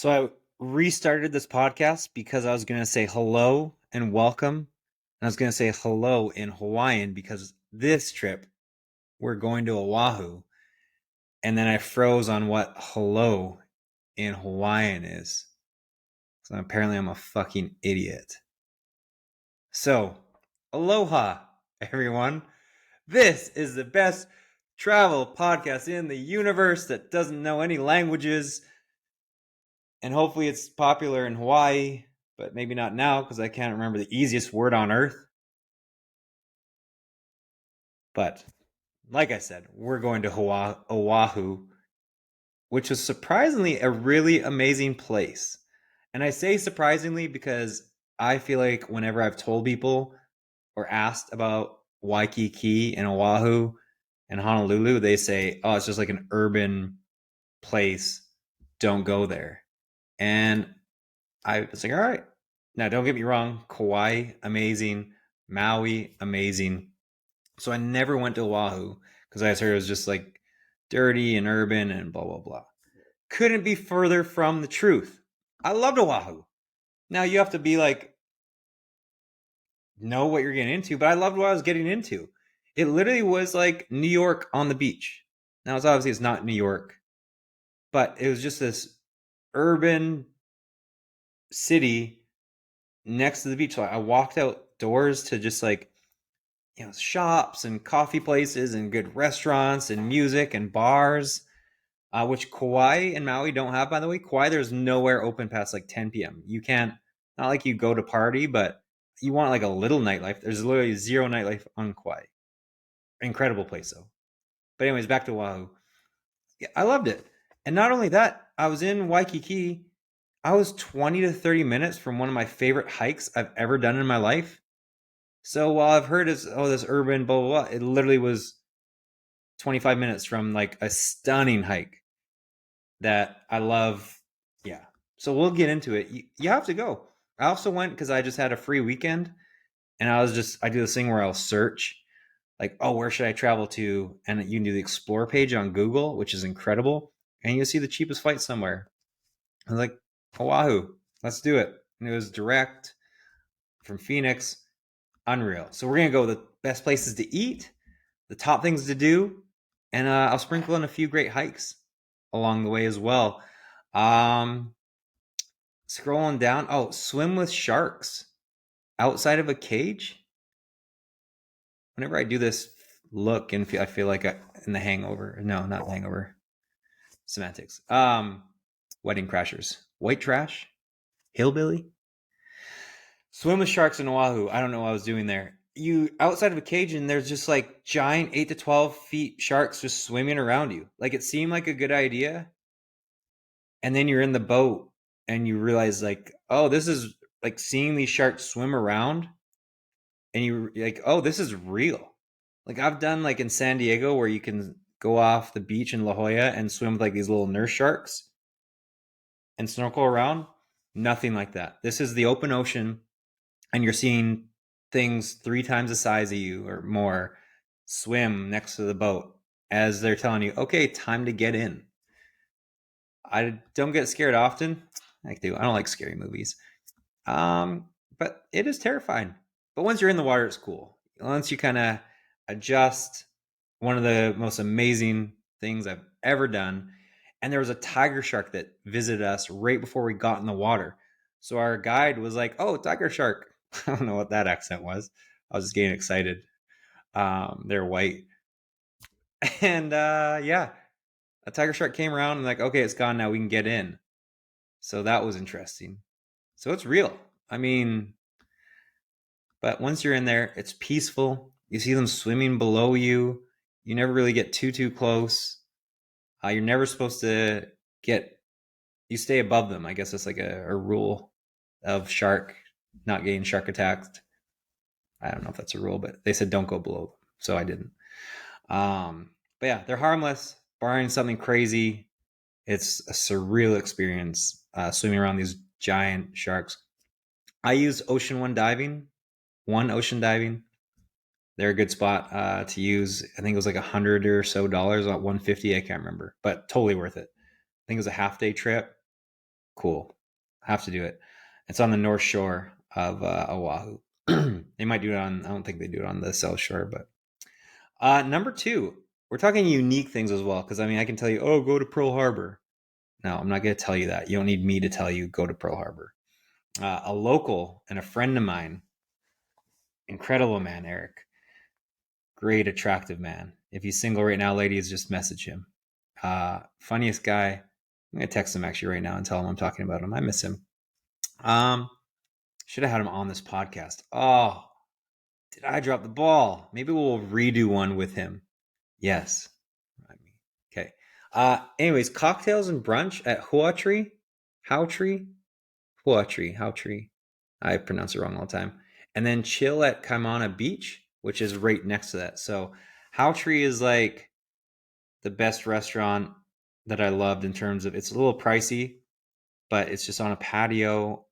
So I restarted this podcast because I was going to say hello and welcome. And I was going to say hello in Hawaiian because this trip we're going to Oahu. And then I froze on what hello in Hawaiian is. So apparently I'm a fucking idiot. So, aloha, everyone. This is the best travel podcast in the universe that doesn't know any languages. And hopefully it's popular in Hawaii, but maybe not now because I can't remember the easiest word on earth. But like I said, we're going to Oahu, which is surprisingly a really amazing place. And I say surprisingly because I feel like whenever I've told people or asked about Waikiki and Oahu and Honolulu, they say, oh, it's just like an urban place. Don't go there. And I was like, all right. Now, don't get me wrong. Kauai, amazing. Maui, amazing. So I never went to Oahu because I heard it was just like dirty and urban and blah, blah, blah. Couldn't be further from the truth. I loved Oahu. Now you have to be like, know what you're getting into, but I loved what I was getting into. It literally was like New York on the beach. Now, it's obviously it's not New York, but it was just this urban city next to the beach. So I walked outdoors to just like, shops and coffee places and good restaurants and music and bars, which Kauai and Maui don't have, by the way. Kauai, there's nowhere open past like 10 p.m. You can't, not like you go to party, but you want like a little nightlife. There's literally zero nightlife on Kauai. Incredible place though. But anyways, back to Oahu. Yeah, I loved it. And not only that, I was in Waikiki. I was 20 to 30 minutes from one of my favorite hikes I've ever done in my life. So while I've heard this urban blah blah blah, it literally was 25 minutes from like a stunning hike that I love. Yeah. So we'll get into it. You have to go. I also went because I just had a free weekend and I do this thing where I'll search like, oh, where should I travel to? And you can do the explore page on Google, which is incredible. And you'll see the cheapest flight somewhere. I was like, Oahu, let's do it. And it was direct from Phoenix. Unreal. So we're going to go the best places to eat, the top things to do, and I'll sprinkle in a few great hikes along the way as well. Um, Scrolling down. Oh, swim with sharks outside of a cage. Whenever I do this look and I feel like in the Hangover. No, not Hangover. Semantics. Wedding Crashers. White trash. Hillbilly. Swim with sharks in Oahu. I don't know what I was doing there. You outside of a cage and there's just like giant 8 to 12 feet sharks just swimming around you. Like it seemed like a good idea. And then you're in the boat and you realize like, oh, this is like seeing these sharks swim around and you're like, oh, this is real. Like I've done like in San Diego where you can go off the beach in La Jolla and swim with like these little nurse sharks and snorkel around. Nothing like that. This is the open ocean and you're seeing things 3 times the size of you or more swim next to the boat as they're telling you, okay, time to get in. I don't get scared often. I do. I don't like scary movies. But it is terrifying. But once you're in the water, it's cool. Once you kind of adjust, one of the most amazing things I've ever done. And there was a tiger shark that visited us right before we got in the water. So our guide was like, oh, tiger shark. I don't know what that accent was. I was just getting excited. They're white. And yeah, a tiger shark came around and like, okay, it's gone now. We can get in. So that was interesting. So it's real. I mean, but once you're in there, it's peaceful. You see them swimming below you. You never really get too close. You're never supposed to you stay above them. I guess it's like a rule of shark, not getting shark attacked. I don't know if that's a rule, but they said don't go below them. So I didn't. But yeah, they're harmless, barring something crazy. It's a surreal experience swimming around these giant sharks. I use One Ocean Diving. They're a good spot to use. I think it was like $100 or so, about $150. I can't remember, but totally worth it. I think it was a half day trip. Cool. Have to do it. It's on the North Shore of Oahu. They might do it on, I don't think they do it on the South Shore, but number two, we're talking unique things as well. Because I mean, I can tell you, oh, go to Pearl Harbor. No, I'm not going to tell you that. You don't need me to tell you go to Pearl Harbor. A local and a friend of mine, incredible man, Eric, great, attractive man. If he's single right now, ladies, just message him. Funniest guy. I'm going to text him actually right now and tell him I'm talking about him. I miss him. Should have had him on this podcast. Oh, did I drop the ball? Maybe we'll redo one with him. Yes. Okay. Anyways, cocktails and brunch at Huatree. Huatree. I pronounce it wrong all the time. And then chill at Kaimana Beach, which is right next to that. So Howtree is like the best restaurant that I loved in terms of, it's a little pricey, but it's just on a patio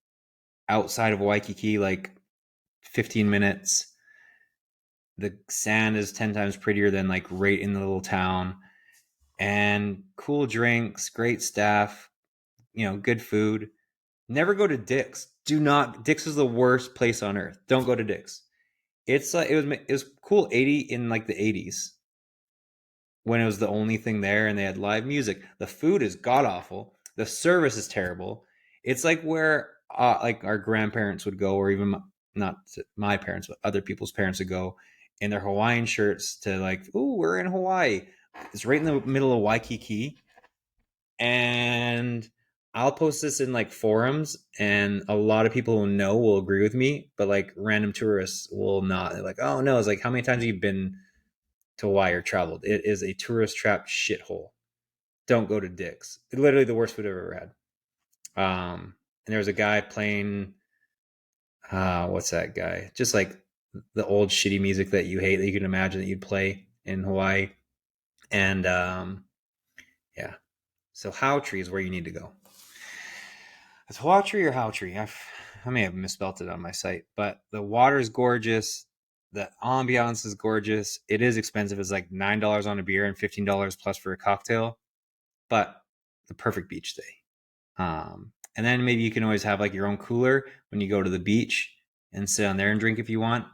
outside of Waikiki, like 15 minutes. The sand is 10 times prettier than like right in the little town, and cool drinks, great staff, good food. Never go to Dick's. Do not. Dick's is the worst place on earth. Don't go to Dick's. It's like it was cool 80 in like the 80s when it was the only thing there and they had live music. The food is god awful. The service is terrible. It's like where like our grandparents would go, or even not my parents, but other people's parents would go in their Hawaiian shirts to like, ooh, we're in Hawaii. It's right in the middle of Waikiki. And I'll post this in like forums, and a lot of people who know will agree with me, but like random tourists will not. They're like, oh no, it's like, how many times have you been to Hawaii or traveled? It is a tourist trapped shithole. Don't go to Dick's. It's literally the worst food I've ever had. And there was a guy playing, what's that guy? Just like the old shitty music that you hate, that you can imagine that you'd play in Hawaii. And yeah, so Howtree is where you need to go. It's Hawtree or Howtree. I may have misspelled it on my site, but the water is gorgeous. The ambiance is gorgeous. It is expensive. It's like $9 on a beer and $15 plus for a cocktail, but the perfect beach day. And then maybe you can always have like your own cooler when you go to the beach and sit on there and drink if you want.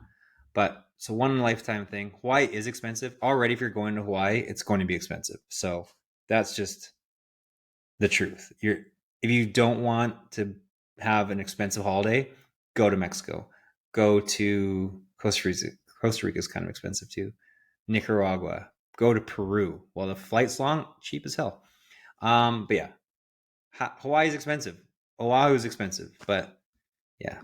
But it's a one in a lifetime thing. Hawaii is expensive. Already, if you're going to Hawaii, it's going to be expensive. So that's just the truth. If you don't want to have an expensive holiday, go to Mexico. Go to Costa Rica. Costa Rica is kind of expensive too. Nicaragua. Go to Peru. Well, the flight's long, cheap as hell. But yeah, Hawaii is expensive. Oahu is expensive, but yeah,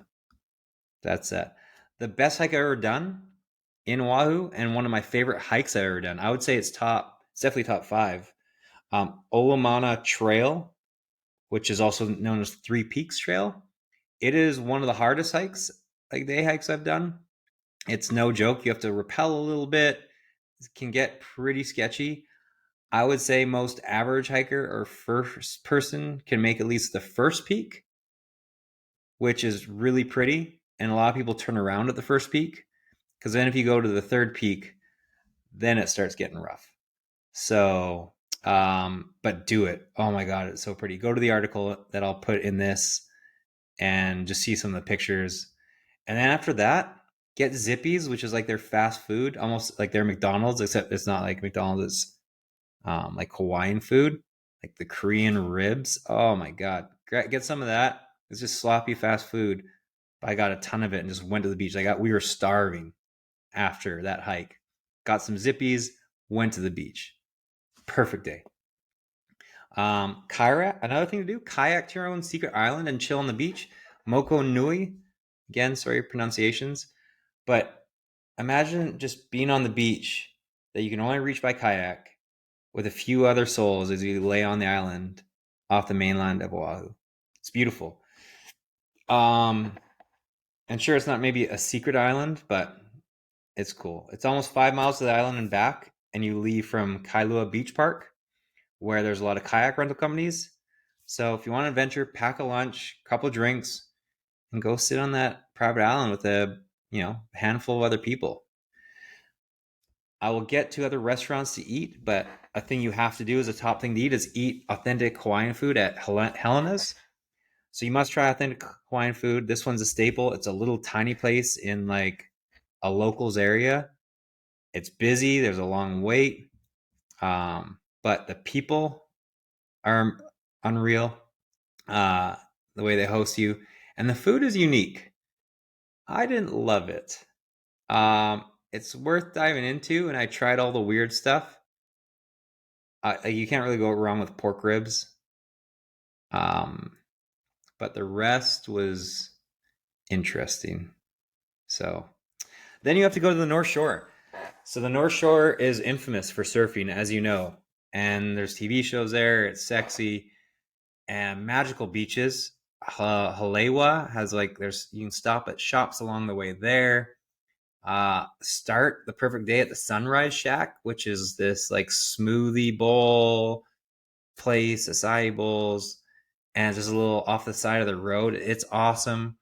that's that. The best hike I've ever done in Oahu, and one of my favorite hikes I've ever done, I would say it's definitely top 5. Olamana Trail, which is also known as Three Peaks Trail. It is one of the hardest hikes, like day hikes I've done. It's no joke. You have to rappel a little bit. It can get pretty sketchy. I would say most average hiker or first person can make at least the first peak, which is really pretty. And a lot of people turn around at the first peak, because then if you go to the third peak, then it starts getting rough. So, but do it. Oh my God, it's so pretty. Go to the article that I'll put in this and just see some of the pictures. And then after that, get Zippies, which is like their fast food, almost like their McDonald's, except it's not like McDonald's. It's like Hawaiian food, like the Korean ribs. Oh my God. Get some of that. It's just sloppy fast food. But I got a ton of it and just went to the beach. We were starving after that hike. Got some Zippies, went to the beach. Perfect day. Another thing to do, kayak to your own secret island and chill on the beach. Moko Nui. Again, sorry pronunciations. But imagine just being on the beach that you can only reach by kayak with a few other souls as you lay on the island off the mainland of Oahu. It's beautiful. And sure, it's not maybe a secret island, but it's cool. It's almost 5 miles to the island and back, and you leave from Kailua Beach Park, where there's a lot of kayak rental companies. So if you want to adventure, pack a lunch, couple drinks, and go sit on that private island with a handful of other people. I will get to other restaurants to eat, but a thing you have to do as a top thing to eat is eat authentic Hawaiian food at Helena's. So you must try authentic Hawaiian food. This one's a staple. It's a little tiny place in like a locals area. It's busy. There's a long wait, but the people are unreal. Uh, the way they host you, and the food is unique. I didn't love it. It's worth diving into, and I tried all the weird stuff. You can't really go wrong with pork ribs. Um, but the rest was interesting. So then you have to go to the North Shore. So the North Shore is infamous for surfing, as you know, and there's TV shows there. It's sexy and magical beaches. Halewa has like there's you can stop at shops along the way there. Start the perfect day at the Sunrise Shack, which is this like smoothie bowl place, acai bowls, and it's just a little off the side of the road. It's awesome.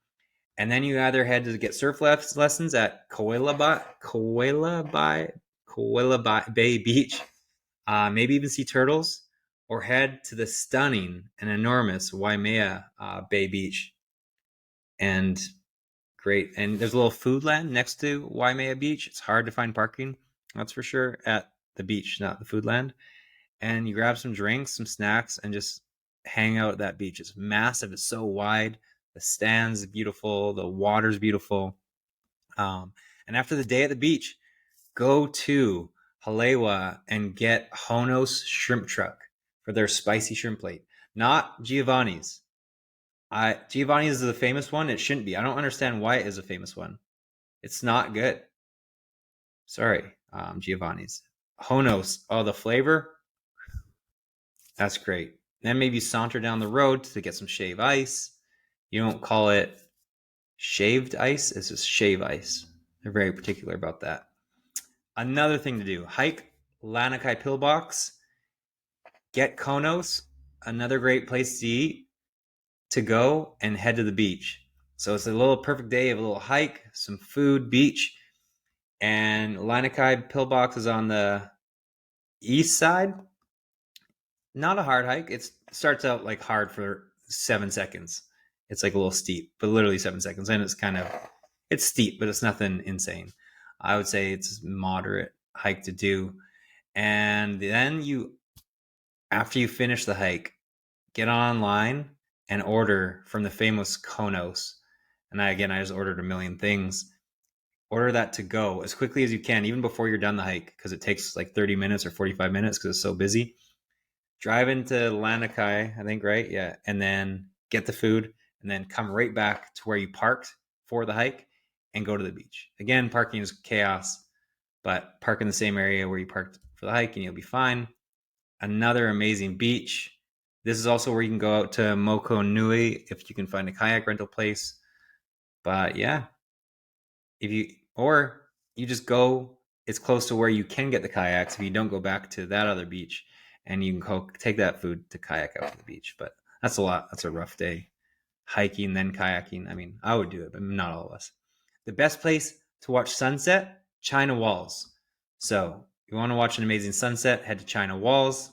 And then you either head to get surf lessons at Koela Bay Beach, maybe even see turtles, or head to the stunning and enormous Waimea Bay Beach. And great. And there's a little food land next to Waimea Beach. It's hard to find parking, that's for sure, at the beach, not the food land. And you grab some drinks, some snacks, and just hang out at that beach. It's massive. It's so wide. The stand's beautiful. The water's beautiful. And after the day at the beach, go to Halewa and get Hono's Shrimp Truck for their spicy shrimp plate. Not Giovanni's. Giovanni's is the famous one. It shouldn't be. I don't understand why it is a famous one. It's not good. Sorry, Giovanni's. Hono's. Oh, the flavor. That's great. Then maybe saunter down the road to get some shave ice. You don't call it shaved ice. It's just shave ice. They're very particular about that. Another thing to do, hike Lanakai Pillbox, get Konos, another great place to eat, to go, and head to the beach. So it's a little perfect day of a little hike, some food, beach, and Lanakai Pillbox is on the east side. Not a hard hike. It starts out like hard for 7 seconds. It's like a little steep, but literally 7 seconds. And it's steep, but it's nothing insane. I would say it's a moderate hike to do. And then after you finish the hike, get online and order from the famous Konos. And I just ordered a million things. Order that to go as quickly as you can, even before you're done the hike, because it takes like 30 minutes or 45 minutes because it's so busy. Drive into Lanakai, I think, right? Yeah. And then get the food and then come right back to where you parked for the hike and go to the beach. Again, parking is chaos, but park in the same area where you parked for the hike and you'll be fine. Another amazing beach. This is also where you can go out to Moko Nui if you can find a kayak rental place. But yeah, or you just go, it's close to where you can get the kayaks if you don't go back to that other beach, and you can go take that food to kayak out to the beach. But that's a lot. That's a rough day. Hiking, then kayaking. I mean, I would do it, but not all of us. The best place to watch sunset, China Walls. So if you want to watch an amazing sunset, head to China Walls,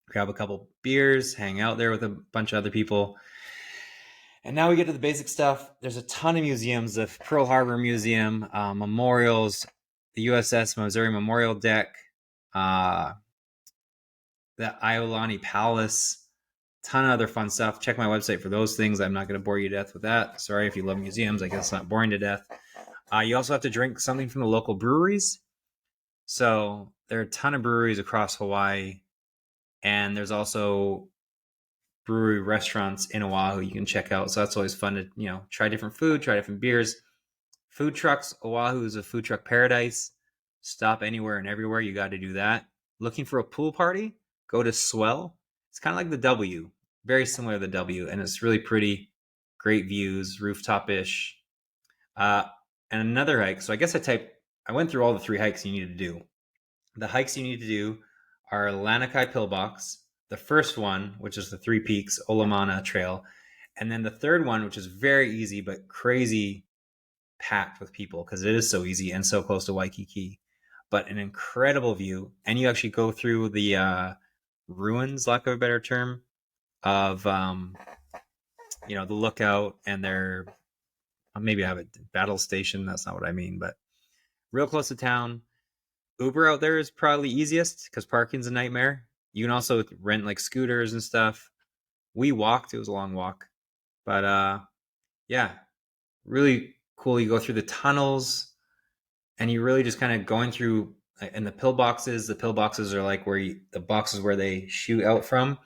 grab a couple beers, hang out there with a bunch of other people. And now we get to the basic stuff. There's a ton of museums, the Pearl Harbor Museum, memorials, the USS Missouri Memorial Deck, the Iolani Palace, ton of other fun stuff. Check my website for those things. I'm not going to bore you to death with that. Sorry if you love museums. I guess it's not boring to death. You also have to drink something from the local breweries. So there are a ton of breweries across Hawaii. And there's also brewery restaurants in Oahu you can check out. So that's always fun to, try different food, try different beers. Food trucks. Oahu is a food truck paradise. Stop anywhere and everywhere. You got to do that. Looking for a pool party? Go to Swell. It's kind of like the W. Very similar to the W. And it's really pretty. Great views, rooftop-ish. And another hike. So I guess I went through all the 3 hikes you need to do. The hikes you need to do are Lanakai Pillbox, the first one, which is the 3 Peaks, Olamana Trail, and then the third one, which is very easy but crazy packed with people because it is so easy and so close to Waikiki, but an incredible view. And you actually go through the ruins, lack of a better term, of the lookout and their, maybe I have a battle station. That's not what I mean, but real close to town. Uber out there is probably easiest because parking's a nightmare. You can also rent like scooters and stuff. We walked. It was a long walk, but yeah, really cool. You go through the tunnels, and you really just kind of going through. And the pillboxes. The pillboxes are like the boxes where they shoot out from.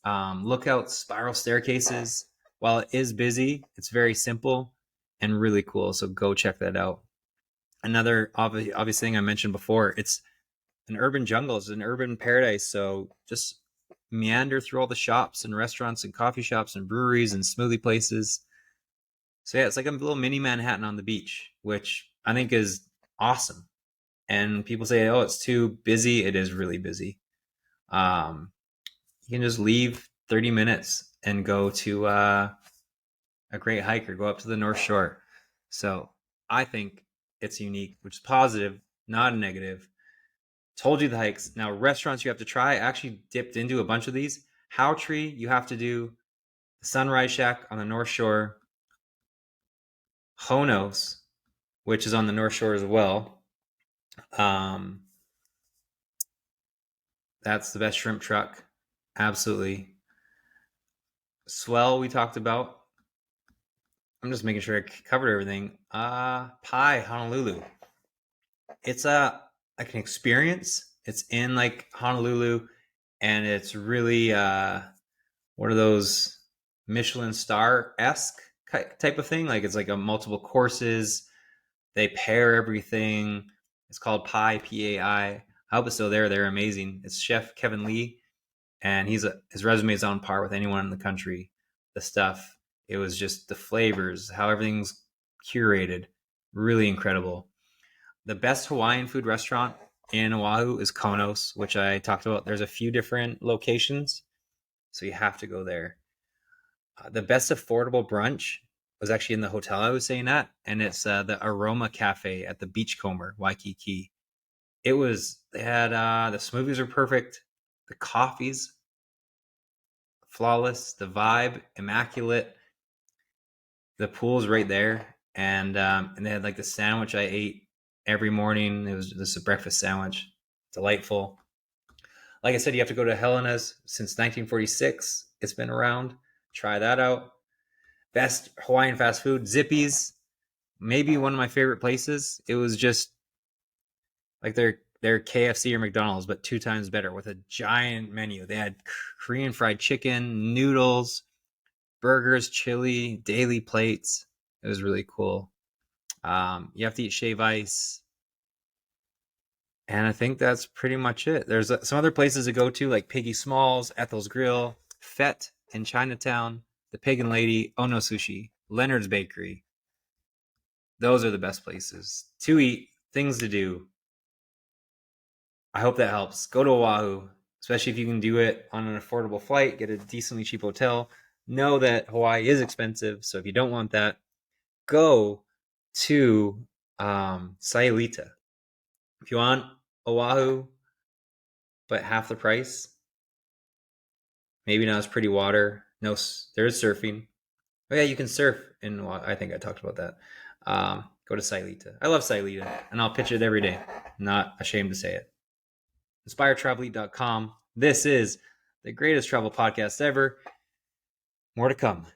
Lookout spiral staircases. While it is busy, it's very simple and really cool. So go check that out. Another obvious thing I mentioned before, it's an urban jungle. It's an urban paradise. So just meander through all the shops and restaurants and coffee shops and breweries and smoothie places. So yeah, it's like a little mini Manhattan on the beach, which I think is awesome. And people say, "Oh, it's too busy." It is really busy. You can just leave 30 minutes and go to a great hike or go up to the North Shore. So I think it's unique, which is positive, not a negative. Told you the hikes. Now, restaurants you have to try. I actually dipped into a bunch of these. How Tree, you have to do the Sunrise Shack on the North Shore. Honos, which is on the North Shore as well. Um, that's the best shrimp truck. Absolutely. Swell, we talked about. I'm just making sure I covered everything. Pi Honolulu. It's like an experience. It's in like Honolulu, and it's really what are those Michelin star esque type of thing? Like it's like a multiple courses. They pair everything. It's called Pi Pai. I hope it's still there. They're amazing. It's Chef Kevin Lee, and his resume is on par with anyone in the country. The stuff, it was just the flavors, how everything's curated, really incredible. The best Hawaiian food restaurant in Oahu is Konos, which I talked about. There's a few different locations, so you have to go there. The best affordable brunch was actually in the hotel I was staying at, and it's the Aroma Cafe at the Beachcomber, Waikiki. They had the smoothies are perfect, the coffees flawless, the vibe immaculate, the pool's right there, and they had like the sandwich I ate every morning. It was just a breakfast sandwich, delightful. Like I said, you have to go to Helena's since 1946. It's been around. Try that out. Best Hawaiian fast food, Zippy's. Maybe one of my favorite places. It was just like their KFC or McDonald's, but 2 times better with a giant menu. They had Korean fried chicken, noodles, burgers, chili, daily plates. It was really cool. You have to eat shave ice. And I think that's pretty much it. There's some other places to go to, like Piggy Smalls, Ethel's Grill, Fete in Chinatown, The Pig and Lady, Ono Sushi, Leonard's Bakery. Those are the best places to eat, things to do. I hope that helps. Go to Oahu, especially if you can do it on an affordable flight, get a decently cheap hotel. Know that Hawaii is expensive, so if you don't want that, go to Sayulita. If you want Oahu, but half the price, maybe not as pretty water. No, there is surfing. Oh yeah, you can surf in Oahu. I think I talked about that. Go to Sayulita. I love Sayulita, and I'll pitch it every day. Not ashamed to say it. InspireTravelEat.com. This is the greatest travel podcast ever. More to come.